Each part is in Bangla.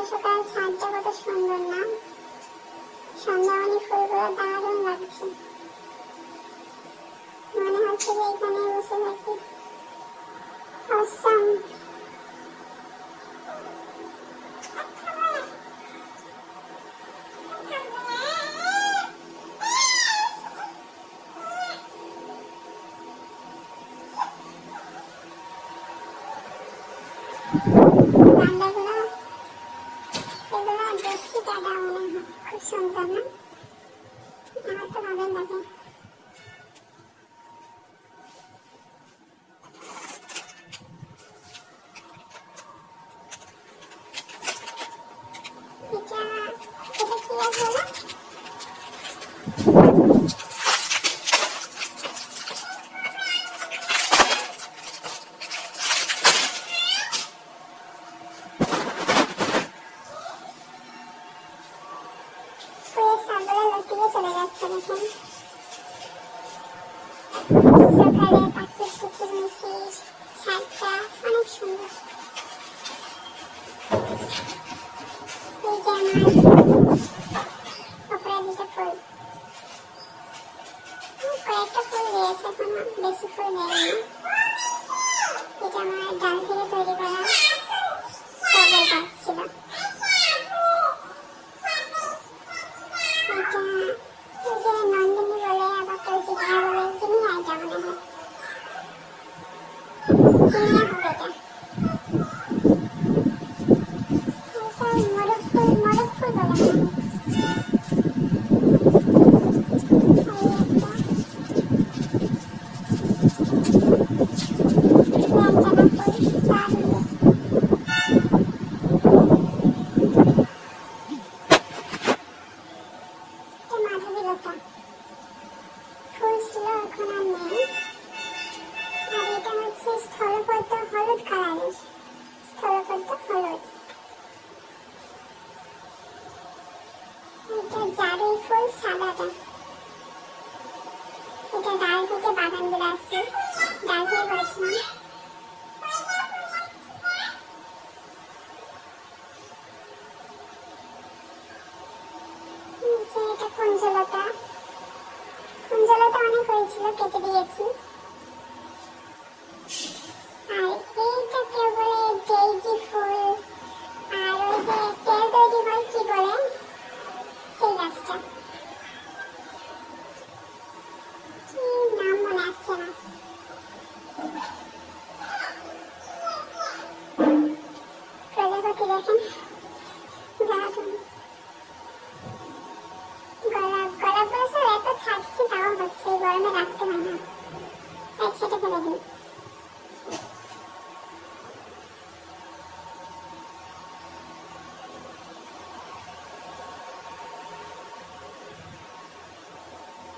সকাল ছাদটা কত সুন্দর না, সন্ধ্যামণি ফুলগুলো দারুণ লাগছে। মনে হচ্ছে যে এখানে বসে থাকি। অসম। পান্ডাগুলো এগুলো দেখি দাদা মনে হয় খুব সুন্দর না, আমার তো ভালো লাগে। এটা এটা কি আছে না? ছাগলের লতিয়ে চলে যাচ্ছে দেখুন। সকালে পাখির কিচিরমিচির, ছাদটা অনেক সুন্দর। এই যে আমার অপরাজিতা ফুল, কয়েকটা ফুল দিয়েছে, এখনো বেশি ফুল দেয়নি। এটা আমার ডাল থেকে তৈরি করা টবের গাছ ছিল। এটা ওই যে নন্দিনী বলে, আবার কেউ জিনিয়া বলে, জিনিয়া এটা মনে হয়, জিনিয়া হবে এটা। মোরগ ফুল বলে মনে হয়। মাধবীলতা ফুল ছিল, এখন আর নেই। আর এটা হচ্ছে স্থলপদ্ম, হলুদ কালারের স্থলপদ্ম, হলুদ। এটা জারুল ফুল, সাদাটা। এটা ডাল থেকে বাগানগুলো আসছে, ডাল থেকে করেছিলাম। এটা কুঞ্জলতা, কুঞ্জলতা অনেক হয়েছিল, কেটে দিয়েছি। আর এইটা কেউ বলে ডেইজি ফুল, আর ওই যে তেল তৈরি হয় কি বলে সেই গাছটা, কি নাম মনে আসছে না। প্রজাপতি দেখেন, দারুণ। গোলাপগুলো সব এত ছাড়ছি তাও হচ্ছে, এই গরমে রাখতে হয় না, এক ছেটে ফেলে দিই।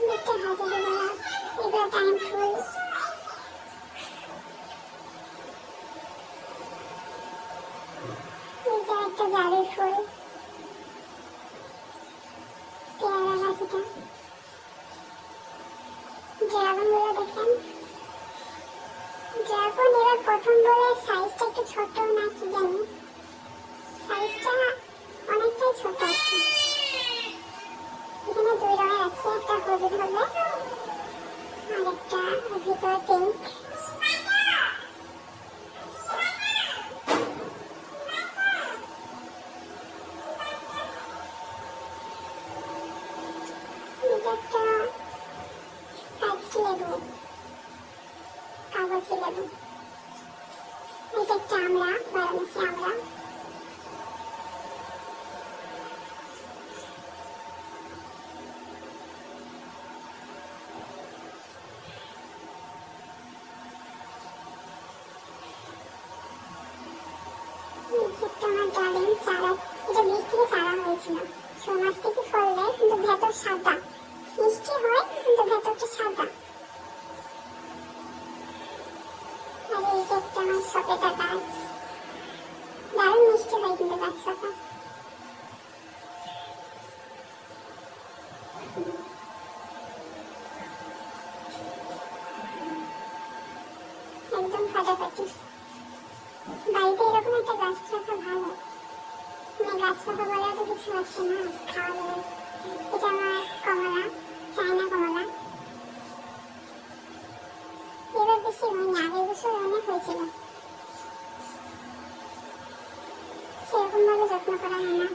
দেখতে হাজারি গোলাপ, এগুলো টাইম ফুল। এই যে একটা জারুল ফুল, পেয়ারা গাছ এটা। ড্রাগনগুলো দেখেন, ড্রাগন এবার প্রথম বলে সাইজটা একটু ছোট না কি জানি, সাইজটা অনেকটাই ছোট আছে। এখানে দুই রঙের আছে, একটা হলুদ হবে আর একটা ভিতরে পিঙ্ক। এটা একটা কাগজি লেবু, কাগজি লেবু। এটা একটা আমড়া, বারাণসী আমড়া। আমার ডালিম চারা, এটা বীজ থেকে চারা হয়েছিল। 6 মাস থেকে ফল দেয়, কিন্তু ভেতর সাদা, মিষ্টি হয় কিন্তু ভেতরটা সাদা। আর এই যে একটা আমার সপেটা গাছ, দারুণ মিষ্টি হয় কিন্তু গাছটা। একদম ফাটাফাটি। বাড়িতে এরকম একটা গাছ রাখা ভালো। মানে গাছ পাকা বলেও তো কিছু হচ্ছে না, খাওয়া যাবে। এটা আমার কমলা, চায়না কমলা। এবার বেশি হয় না, আগের বছর অনেক হয়েছিল, সেরকম ভাবে যত্ন করা হয় না।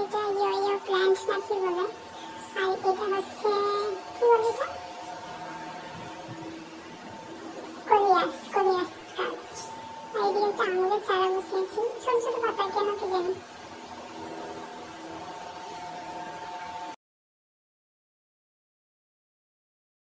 এটা ইয়ো প্ল্যান্ট না কি বলে, আর এটা হচ্ছে কি বলে এটা, কোরিয়াস কোরিয়াস গাছ। আর এদিকে একটা আঙুরের চারা বসিয়েছি, ছোট ছোট পাতা কেন কি জানি।